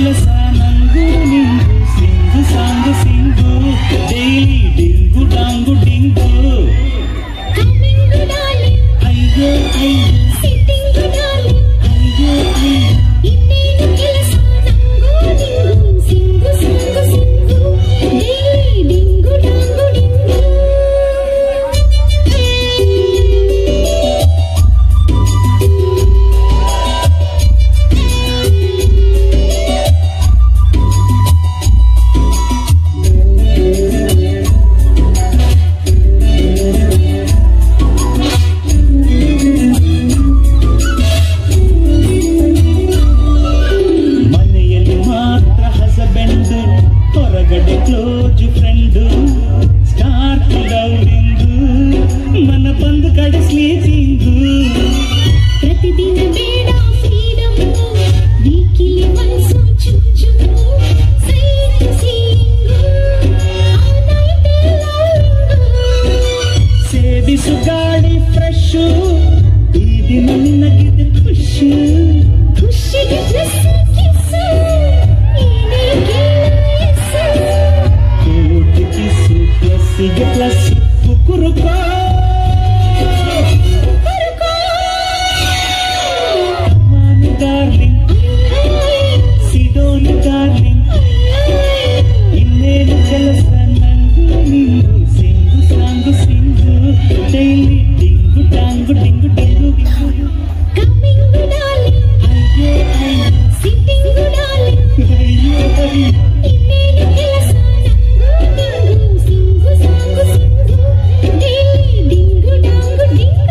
ಕೆಲಸ ನಂಗು ನಿಂಗು sing song sing daily ding dong ಡಿಂಗು ಅಯ್ಯೋ ಅಯ್ಯೋ ಸಿಟ್ಟಿಂಗು ಡಾರ್ಲಿಂಗ್ ಅಯ್ಯೋ ಅಯ್ಯೋ ಇನ್ನೇನು ಕೆಲಸ ನಂಗು ನಿಂಗು sing song sing daily ding dong ಡಿಂಗು ಹೊರಗಡೆ ಕ್ಲೋಜ್ ಫ್ರೆಂಡು ಸ್ಟಾರ್ಟ್ ಲವ್ವಿಂದು ಮನ ಬಂದು ಕಡೆ ಸ್ಲೀಪಿಂಗು ಪ್ರತಿದಿನ ಬೇಡ ಫ್ರೀಡಮ್ ವೀಕಿಲಿ ಮನಸ್ಸು ಚುಮ್ ಚುಮ್ ಸೈಟ್ ಸೀಯಿಂಗು ಆಲ್ ನೈಟ್ ಲವಿಂಗು ಸೇವಿಸು ಗಾಳಿ ಫ್ರೆಶು ಈ ದಿನ ನಿನಗಿದೆ ಖುಷಿ ಖುಷಿಗೆ ಡ್ರೆಸ್ ಕಿಸ್ಸು ನೀನೇ ಕೇಳಿಸು ಕೋಟಿ ಕಿಸು ಪ್ಲಸ್ಸಿಗೆ ಪ್ಲಸ್ ಕುರುಕೋ ಡಾರ್ಲಿಂಗ್ ಸಿಡೋನು ಡಾರ್ಲಿಂಗ್ ಇನ್ನೇನು ಕೆಲಸ ನಂಗು ನಿಂಗು sing song sing daily ding dong ding ding ding coming darling ಅಯ್ಯೋ ಅಯ್ಯೋ ಸಿಟ್ಟಿಂಗು ಡಾರ್ಲಿಂಗ್ ಅಯ್ಯೋ ಅಯ್ಯೋ ಇನ್ನೇನು ಕೆಲಸ ನಂಗು ನಿಂಗು sing song sing daily ding dong ding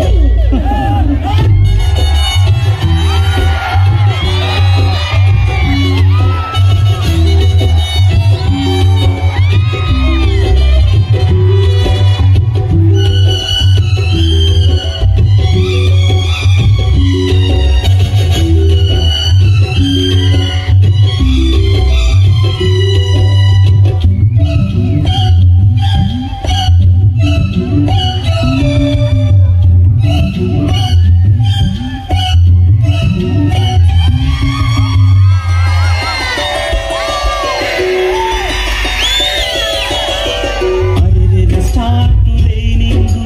start raining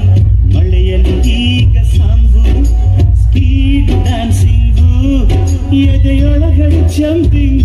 ಮಳೆಯಲ್ಲಿ ಈಗ ಸಾಂಗು ಸ್ಪೀಡ್ ಡ್ಯಾನ್ಸಿಂಗು ಎದೆಯೊಳಗಡೆ ಜಂಪಿಂಗು